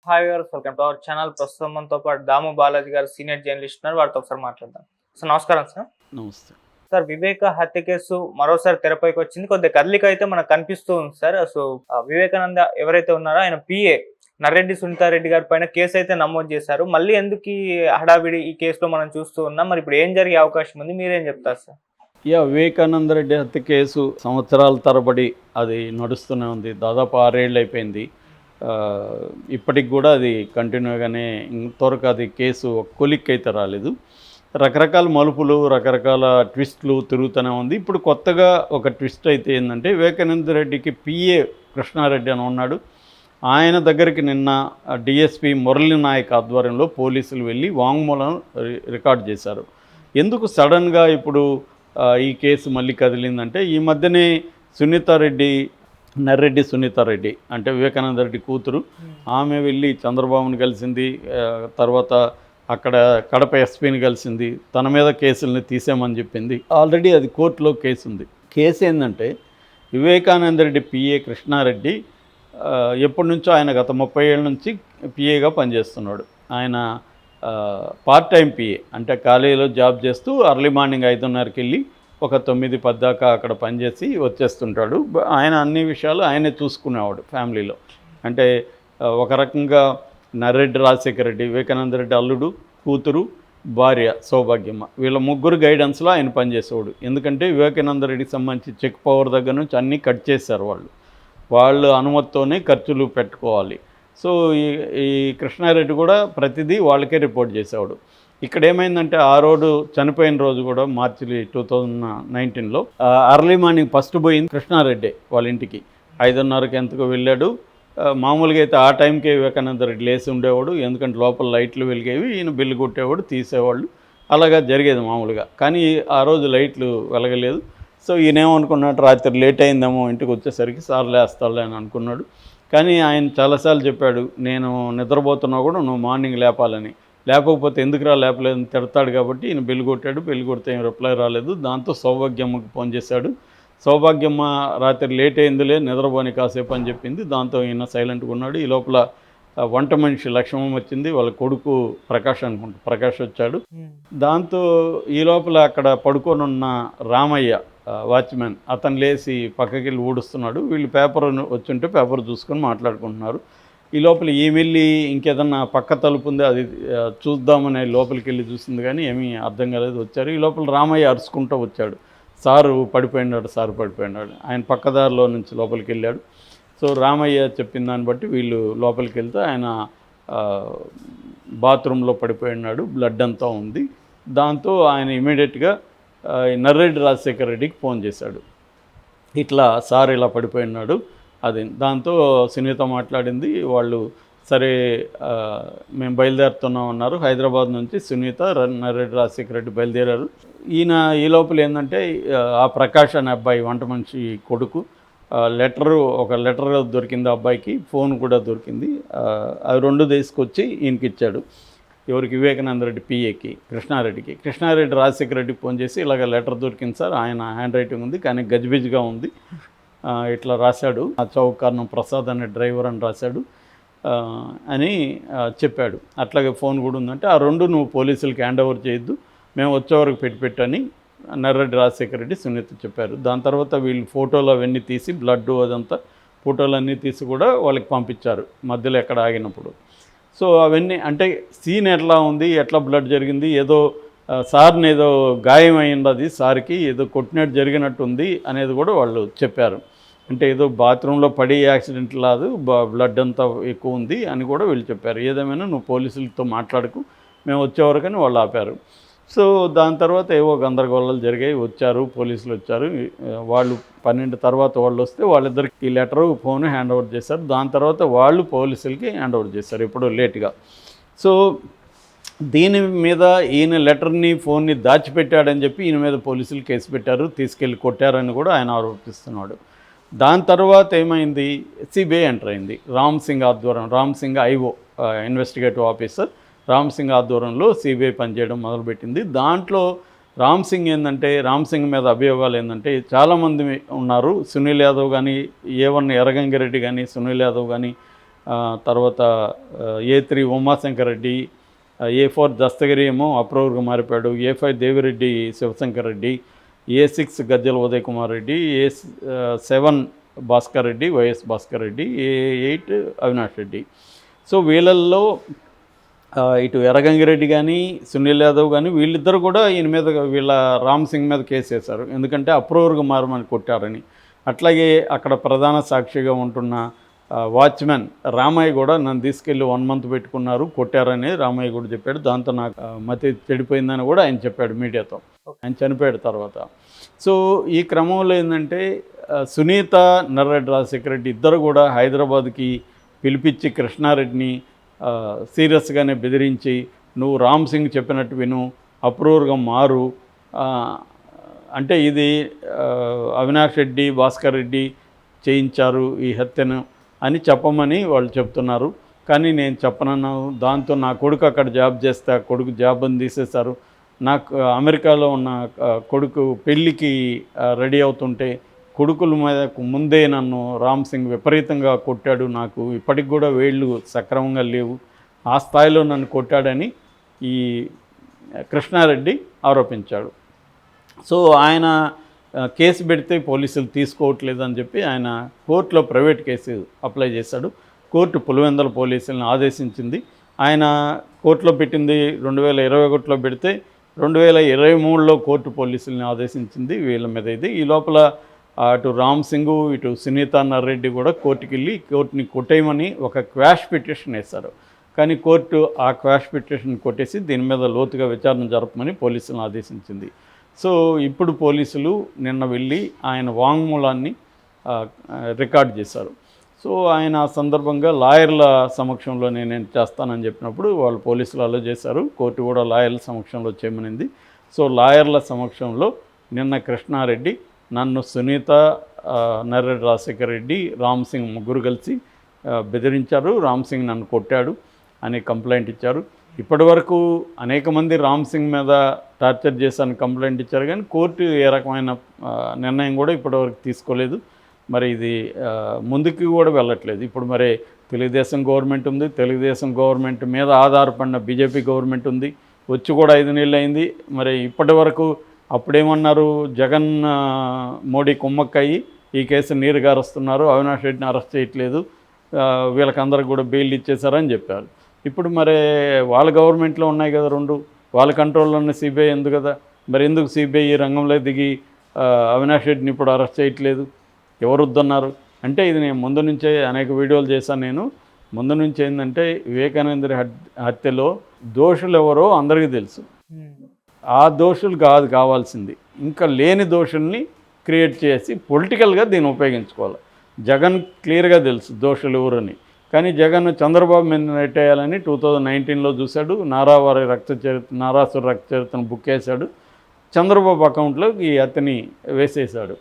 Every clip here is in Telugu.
Hi viewers, welcome to our channel. ప్రస్తుతం మనతో పాటు దాము బాలాజీ గారు సీనియర్ జర్నలిస్ట్ ఉన్నారు. వారితో ఒకసారి మాట్లాడదాం. సార్ నమస్కారం సార్. నమస్తే. సార్, వివేక హత్య కేసు మరోసారి తెరపైకి వచ్చింది. కొద్దిగా కదలిక అయితే మనకు కనిపిస్తూ ఉంది సార్. సో వివేకానంద ఎవరైతే ఉన్నారో ఆయన పిఏ నర్రెడ్డి సునీతారెడ్డి గారి పైన కేసు అయితే నమోదు చేశారు. మళ్ళీ ఎందుకు ఈ హడావిడి ఈ కేసులో మనం చూస్తూ ఉన్నాం? మరి ఇప్పుడు ఏం జరిగే అవకాశం ఉంది? మీరేం చెప్తారు సార్? వివేకానంద రెడ్డి హత్య కేసు సంవత్సరాల తరబడి అది నడుస్తూనే ఉంది. దాదాపు 6 ఏళ్ళు అయిపోయింది. ఇప్పటికి కూడా అది కంటిన్యూగానే, ఇంతవరకు అది కేసు కొలిక్ అయితే రాలేదు. రకరకాల మలుపులు, రకరకాల ట్విస్ట్లు తిరుగుతూనే ఉంది. ఇప్పుడు కొత్తగా ఒక ట్విస్ట్ అయితే ఏంటంటే, వివేకానంద రెడ్డికి పిఏ కృష్ణారెడ్డి అని ఉన్నాడు. ఆయన దగ్గరికి నిన్న డిఎస్పి మురళీ నాయక్ ఆధ్వర్యంలో పోలీసులు వెళ్ళి వాంగ్మూలం రికార్డ్ చేశారు. ఎందుకు సడన్గా ఇప్పుడు ఈ కేసు మళ్ళీ కదిలిందంటే, ఈ మధ్యనే సునీతారెడ్డి, నర్రెడ్డి సునీతారెడ్డి అంటే వివేకానంద రెడ్డి కూతురు, ఆమె వెళ్ళి చంద్రబాబుని కలిసింది. తర్వాత అక్కడ కడప ఎస్పీని కలిసింది. తన మీద కేసుల్ని తీసేయమని చెప్పింది. ఆల్రెడీ అది కోర్టులో కేసు ఉంది. కేసు ఏంటంటే, వివేకానంద రెడ్డి పిఏ కృష్ణారెడ్డి ఎప్పటి నుంచో ఆయన గత 30 ఏళ్ళ నుంచి పిఏగా పనిచేస్తున్నాడు. ఆయన పార్ట్ టైం పిఏ, అంటే కాలేజీలో జాబ్ చేస్తూ అర్లీ మార్నింగ్ 5:30కి వెళ్ళి ఒక 9-10 దాకా అక్కడ పనిచేసి వచ్చేస్తుంటాడు. ఆయన అన్ని విషయాలు ఆయనే చూసుకునేవాడు ఫ్యామిలీలో. అంటే ఒక రకంగా నర్రెడ్డి రాజశేఖర రెడ్డి, వివేకానంద రెడ్డి అల్లుడు, కూతురు, భార్య సౌభాగ్యమ్మ, వీళ్ళ ముగ్గురు గైడెన్స్లో ఆయన పనిచేసేవాడు. ఎందుకంటే వివేకానంద రెడ్డికి సంబంధించి చెక్ పవర్ దగ్గర నుంచి అన్నీ కట్ చేశారు వాళ్ళ అనుమతితోనే ఖర్చులు పెట్టుకోవాలి. సో ఈ కృష్ణారెడ్డి కూడా ప్రతిదీ వాళ్ళకే రిపోర్ట్ చేసేవాడు. ఇక్కడ ఏమైందంటే, ఆ రోజు చనిపోయిన రోజు కూడా మార్చి 2019లో అర్లీ మార్నింగ్ ఫస్ట్ పోయింది కృష్ణారెడ్డి వాళ్ళ ఇంటికి. 5:30కి ఎంతకు వెళ్ళాడు. మామూలుగా అయితే ఆ టైంకే వివేకానంద రెడ్డి లేచి ఉండేవాడు. ఎందుకంటే లోపల లైట్లు వెలిగేవి, ఈయన బిల్లు కొట్టేవాడు, తీసేవాళ్ళు, అలాగా జరిగేది మామూలుగా. కానీ ఆ రోజు లైట్లు వెలగలేదు. సో ఈయనేమనుకున్నాడు, రాత్రి లేట్ అయిందేమో ఇంటికి వచ్చేసరికి, సార్ లేస్తాడులే అని అనుకున్నాడు. కానీ ఆయన చాలాసార్లు చెప్పాడు, నేను నిద్రపోతున్నా కూడా నువ్వు మార్నింగ్ లేపాలని, లేకపోతే ఎందుకురా లేపలేదని తిడతాడు. కాబట్టి ఈయన బెల్లు కొట్టాడు. బెల్లు కొడితే ఏం రిప్లై రాలేదు. దాంతో సౌభాగ్యమ్మకి ఫోన్ చేశాడు. సౌభాగ్యమ్మ రాత్రి లేట్ అయిందిలే, నిద్రపోని కాసేపు అని చెప్పింది. దాంతో ఈయన సైలెంట్గా ఉన్నాడు. ఈ లోపల వంట మనిషి లక్ష్మమ్మ వచ్చింది. వాళ్ళ కొడుకు ప్రకాష్ అనుకుంటా, ప్రకాష్ వచ్చాడు. దాంతో ఈ లోపల అక్కడ పడుకొనున్న రామయ్య వాచ్మెన్, అతను లేచి పక్కకి వెళ్ళి ఊడుస్తున్నాడు. వీళ్ళు పేపర్ వచ్చుంటే పేపర్ చూసుకొని మాట్లాడుకుంటున్నారు. ఈ లోపల ఈమెళ్ళి ఇంకేదన్నా పక్క తలుపు ఉంది అది చూద్దామని లోపలికి వెళ్ళి చూసింది, కానీ ఏమీ అర్థం కాలేదు. వచ్చారు. ఈ లోపల రామయ్య అరుచుకుంటూ వచ్చాడు, సారు పడిపోయినాడు, సారు పడిపోయినాడు. ఆయన పక్కదారిలో నుంచి లోపలికి వెళ్ళాడు. సో రామయ్య చెప్పిన దాన్ని బట్టి వీళ్ళు లోపలికి వెళ్తే ఆయన బాత్రూంలో పడిపోయినాడు, బ్లడ్ అంతా ఉంది. దాంతో ఆయన ఇమీడియట్గా నర్రెడ్డి రాజశేఖర రెడ్డికి ఫోన్ చేశాడు, ఇట్లా సార్ ఇలా పడిపోయినాడు అది. దాంతో సునీత మాట్లాడింది. వాళ్ళు సరే మేము బయలుదేరుతున్నాం అన్నారు. హైదరాబాద్ నుంచి సునీత, నర్రెడ్డి రాజశేఖర రెడ్డి బయలుదేరారు. ఈయన ఈ లోపల ఏంటంటే, ఆ ప్రకాష్ అనే అబ్బాయి వంట మనిషి కొడుకు ఒక లెటర్ దొరికింది అబ్బాయికి, ఫోన్ కూడా దొరికింది. అవి 2 తీసుకొచ్చి ఈయనకి ఇచ్చాడు. ఎవరికి? వివేకానంద రెడ్డి పిఏకి కృష్ణారెడ్డికి. కృష్ణారెడ్డి రాజశేఖర రెడ్డికి ఫోన్ చేసి, ఇలాగ లెటర్ దొరికింది సార్, ఆయన హ్యాండ్ రైటింగ్ ఉంది కానీ గజిబిజిగా ఉంది, ఇట్లా రాశాడు, ఆ చౌక్ కారణం ప్రసాద్ అనే డ్రైవర్ అని రాశాడు అని చెప్పాడు. అట్లాగే ఫోన్ కూడా ఉందంటే, ఆ 2 నువ్వు పోలీసులకి హ్యాండ్ ఓవర్ చేయొద్దు, మేము వచ్చే వరకు పెట్టని నర్రెడ్డి రాజశేఖర రెడ్డి సునీత చెప్పారు. దాని తర్వాత వీళ్ళు ఫోటోలు అవన్నీ తీసి, బ్లడ్ అదంతా ఫోటోలన్నీ తీసి కూడా వాళ్ళకి పంపించారు మధ్యలో ఎక్కడ ఆగినప్పుడు. సో అవన్నీ అంటే సీన్ ఎట్లా ఉంది, ఎట్లా బ్లడ్ జరిగింది, ఏదో సార్ని ఏదో గాయం అయింది, అది సార్కి ఏదో కొట్టినట్టు జరిగినట్టు ఉంది అనేది కూడా వాళ్ళు చెప్పారు. అంటే ఏదో బాత్రూంలో పడి యాక్సిడెంట్ కాదు, బ్లడ్ అంతా ఎక్కువ ఉంది అని కూడా వీళ్ళు చెప్పారు. ఏదేమైనా నువ్వు పోలీసులతో మాట్లాడకు, మేము వచ్చేవరకని వాళ్ళు ఆపారు. సో దాని తర్వాత ఏవో గందరగోళాలు జరిగాయి. వచ్చారు, పోలీసులు వచ్చారు. వాళ్ళు 12 తర్వాత వాళ్ళు వస్తే వాళ్ళిద్దరికి ఈ లెటరు, ఫోను హ్యాండ్ ఓవర్ చేశారు. దాని తర్వాత వాళ్ళు పోలీసులకి హ్యాండ్ ఓవర్ చేశారు ఇప్పుడు లేట్గా. సో దీని మీద ఈయన లెటర్ని, ఫోన్ని దాచిపెట్టాడని చెప్పి ఈయన మీద పోలీసులు కేసు పెట్టారు, తీసుకెళ్ళి కొట్టారని కూడా ఆయన ఆరోపిస్తున్నాడు. దాని తర్వాత ఏమైంది, సిబిఐ ఎంటర్ అయింది. రామ్ సింగ్ ఆధ్వర్యం, Ram Singh IO investigative officer Ram Singh ఆధ్వర్యంలో సిబిఐ పనిచేయడం మొదలుపెట్టింది. దాంట్లో రామ్ సింగ్ ఏంటంటే, రామ్ సింగ్ మీద అభియోగాలు ఏంటంటే, చాలామంది ఉన్నారు. సునీల్ యాదవ్ కానీ, A1 ఎర్రగంగిరెడ్డి కానీ, సునీల్ యాదవ్ కానీ, తర్వాత A3 ఉమాశంకర్ రెడ్డి, A4 దస్తగిరి ఏమో అప్రూవర్గా మారిపోయాడు, A5 Devireddy Shivashankar Reddy, A6 Gajjala Uday Kumar Reddy, A7 Bhaskar Reddy, YS Bhaskar Reddy, A8 Avinash Reddy. So వీళ్ళల్లో ఇటు ఎర్రగంగిరెడ్డి కానీ సునీల్ యాదవ్ కానీ వీళ్ళిద్దరు కూడా ఈయన మీద వీళ్ళ రామ్ సింగ్ మీద కేసు వేశారు, ఎందుకంటే అప్రూవర్గా మారమని కొట్టారని. అట్లాగే అక్కడ ప్రధాన సాక్షిగా ఉంటున్న వాచ్మెన్ రామయ్య కూడా నన్ను తీసుకెళ్ళి 1 month పెట్టుకున్నారు, కొట్టారని రామయ్య కూడా చెప్పాడు. దాంతో నాకు మతి చెడిపోయిందని కూడా ఆయన చెప్పాడు మీడియాతో, ఆయన చనిపోయాడు తర్వాత. సో ఈ క్రమంలో ఏంటంటే సునీత, నర్రెడ్డి రాజశేఖర రెడ్డి ఇద్దరు కూడా హైదరాబాద్కి పిలిపించి కృష్ణారెడ్డిని సీరియస్గానే బెదిరించి, నువ్వు రామ్ సింగ్ చెప్పినట్టు విను, అప్రూవర్గా మారు, అంటే ఇది అవినాష్ రెడ్డి, భాస్కర్ రెడ్డి చేయించారు ఈ హత్యను అని చెప్పమని వాళ్ళు చెప్తున్నారు. కానీ నేను చెప్పనన్నాను. దాంతో నా కొడుకు అక్కడ జాబ్ చేస్తే ఆ కొడుకు జాబ్ని తీసేశారు. నాకు అమెరికాలో ఉన్న కొడుకు పెళ్ళికి రెడీ అవుతుంటే కొడుకుల మీద ముందే నన్ను రామ్ సింగ్ విపరీతంగా కొట్టాడు. నాకు ఇప్పటికి కూడా వేళ్ళు సక్రమంగా లేవు, ఆ స్థాయిలో నన్ను కొట్టాడని ఈ కృష్ణారెడ్డి ఆరోపించాడు. సో ఆయన కేసు పెడితే పోలీసులు తీసుకోవట్లేదని చెప్పి ఆయన కోర్టులో ప్రైవేట్ కేసు అప్లై చేశాడు. కోర్టు పులివెందుల పోలీసులను ఆదేశించింది. ఆయన కోర్టులో పెట్టింది 2021లో పెడితే 2023లో కోర్టు పోలీసుల్ని ఆదేశించింది వీళ్ళ మీద. ఇది ఈ లోపల అటు రామ్ సింగ్, ఇటు సునీత నర్రెడ్డి కూడా కోర్టుకి వెళ్ళి కోర్టుని కొట్టేయమని ఒక క్వాష్ పిటిషన్ వేశారు. కానీ కోర్టు ఆ క్వాష్ పిటిషన్ కొట్టేసి దీని మీద లోతుగా విచారణ జరపమని పోలీసులను ఆదేశించింది. సో ఇప్పుడు పోలీసులు నిన్న వెళ్ళి ఆయన వాంగ్మూలాన్ని రికార్డ్ చేశారు. సో ఆయన ఆ సందర్భంగా లాయర్ల సమక్షంలో నేను చేస్తానని చెప్పినప్పుడు వాళ్ళు పోలీసులు అలో చేశారు. కోర్టు కూడా లాయర్ల సమక్షంలో చేయమనింది. సో లాయర్ల సమక్షంలో నిన్న కృష్ణారెడ్డి నన్ను సునీత, నర్రెడ్డి రాజశేఖర రెడ్డి, రామ్ సింగ్ ముగ్గురు కలిసి బెదిరించారు, రామ్ సింగ్ నన్ను కొట్టాడు అని కంప్లైంట్ ఇచ్చారు. ఇప్పటి వరకు అనేక మంది రామ్ సింగ్ మీద టార్చర్ చేశాను కంప్లైంట్ ఇచ్చారు, కానీ కోర్టు ఏ రకమైన నిర్ణయం కూడా ఇప్పటివరకు తీసుకోలేదు. మరి ఇది ముందుకు కూడా వెళ్ళట్లేదు. ఇప్పుడు మరి తెలుగుదేశం గవర్నమెంట్ ఉంది, తెలుగుదేశం గవర్నమెంట్ మీద ఆధారపడిన బీజేపీ గవర్నమెంట్ ఉంది, వచ్చి కూడా 5 నెలలు అయింది. మరి ఇప్పటి వరకు అప్పుడేమన్నారు, జగన్ మోడీ కుమ్మక్కయ్యి ఈ కేసు నీరు గారుస్తున్నారు, అవినాష్ రెడ్డిని అరెస్ట్ చేయట్లేదు, వీళ్ళకందరికి కూడా బెయిల్ ఇచ్చేశారని చెప్పారు. ఇప్పుడు మరి వాళ్ళ గవర్నమెంట్లో ఉన్నాయి కదా 2, వాళ్ళ కంట్రోల్లో ఉన్న సిబిఐ ఉంది కదా, మరి ఎందుకు సిబిఐ రంగంలో దిగి అవినాష్ రెడ్డిని ఇప్పుడు అరెస్ట్ చేయట్లేదు, ఎవరు వద్దన్నారు అంటే? ఇది నేను ముందు నుంచే అనేక వీడియోలు చేశాను. నేను ముందు నుంచి ఏంటంటే వివేకానంద హత్యలో దోషులు ఎవరో అందరికీ తెలుసు. ఆ దోషులు కావాల్సింది, ఇంకా లేని దోషుల్ని క్రియేట్ చేసి పొలిటికల్గా దీన్ని ఉపయోగించుకోవాలి. జగన్ క్లియర్గా తెలుసు దోషులు ఎవరని, కానీ జగన్ చంద్రబాబు మీద నెట్టేయాలని 2019లో చూశాడు. నారాసుర రక్త చరిత్రను బుక్ చేశాడు, చంద్రబాబు అకౌంట్లో ఈ హత్యని వేసేశాడు.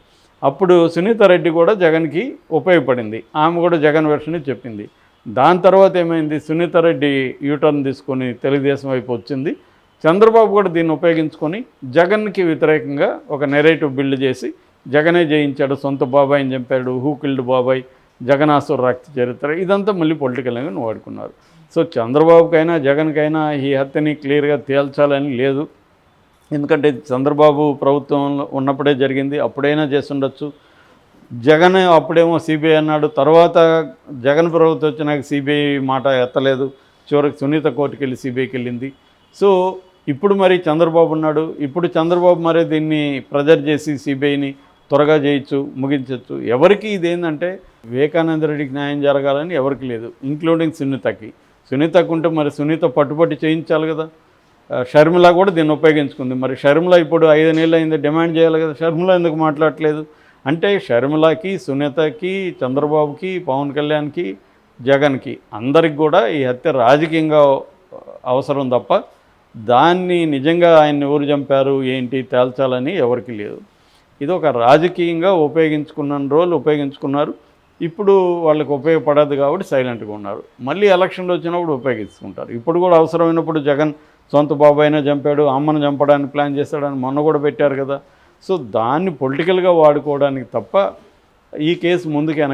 అప్పుడు సునీత రెడ్డి కూడా జగన్కి ఉపయోగపడింది, ఆమె కూడా జగన్ వెర్షన్ చెప్పింది. దాని తర్వాత ఏమైంది, సునీత రెడ్డి యూటర్న్ తీసుకొని తెలుగుదేశం వైపు వచ్చింది. చంద్రబాబు కూడా దీన్ని ఉపయోగించుకొని జగన్కి వ్యతిరేకంగా ఒక నెరేటివ్ బిల్డ్ చేసి జగనే జయించాడు, సొంత బాబాయిని చంపాడు, హూ కిల్డ్ బాబాయ్, జగనాసుర రక్త చరిత్ర, ఇదంతా మళ్ళీ పొలిటికల్గా వాడుకున్నారు. సో చంద్రబాబుకైనా జగన్కైనా ఈ హత్యని క్లియర్గా తేల్చాలని లేదు, ఎందుకంటే చంద్రబాబు ప్రభుత్వంలో ఉన్నప్పుడే జరిగింది, అప్పుడైనా చేస్తుండొచ్చు. జగన్ అప్పుడేమో సిబిఐ అన్నాడు, తర్వాత జగన్ ప్రభుత్వం వచ్చినాక సిబిఐ మాట ఎత్తలేదు, చివరికి సునీత కోర్టుకి వెళ్ళి సిబిఐకి వెళ్ళింది. సో ఇప్పుడు మరి చంద్రబాబు ఉన్నాడు, ఇప్పుడు చంద్రబాబు మరి దీన్ని ప్రెజర్ చేసి సిబిఐని త్వరగా చేయొచ్చు, ముగించవచ్చు. ఎవరికి ఇదేంటంటే వివేకానంద రెడ్డికి న్యాయం జరగాలని ఎవరికి లేదు, ఇంక్లూడింగ్ సునీతకు ఉంటే మరి సునీత పట్టుబట్టి చేయించాలి కదా. షర్మిల కూడా దీన్ని ఉపయోగించుకుంది. మరి షర్మిల ఇప్పుడు 5 నెలలు అయింది, డిమాండ్ చేయాలి కదా, షర్మిల ఎందుకు మాట్లాడట్లేదు అంటే షర్మిలకి, సునీతకి, చంద్రబాబుకి, పవన్ కళ్యాణ్కి, జగన్కి అందరికి కూడా ఈ హత్య రాజకీయంగా అవసరం తప్ప దాన్ని నిజంగా ఆయన్ని ఎవరు చంపారు ఏంటి తేల్చాలని ఎవరికి లేదు. ఇది ఒక రాజకీయంగా ఉపయోగించుకున్న రోజులు ఉపయోగించుకున్నారు. ఇప్పుడు వాళ్ళకి ఉపయోగపడదు కాబట్టి సైలెంట్గా ఉన్నారు. మళ్ళీ ఎలక్షన్లు వచ్చినప్పుడు ఉపయోగించుకుంటారు. ఇప్పుడు కూడా అవసరమైనప్పుడు జగన్ సొంత బాబాయినే చంపాడు, అమ్మను చంపడానికి ప్లాన్ చేస్తాడని మొన్న కూడా పెట్టారు కదా. సో దాన్ని పొలిటికల్గా వాడుకోవడానికి తప్ప ఈ కేసు ముందుకు వెనక్కి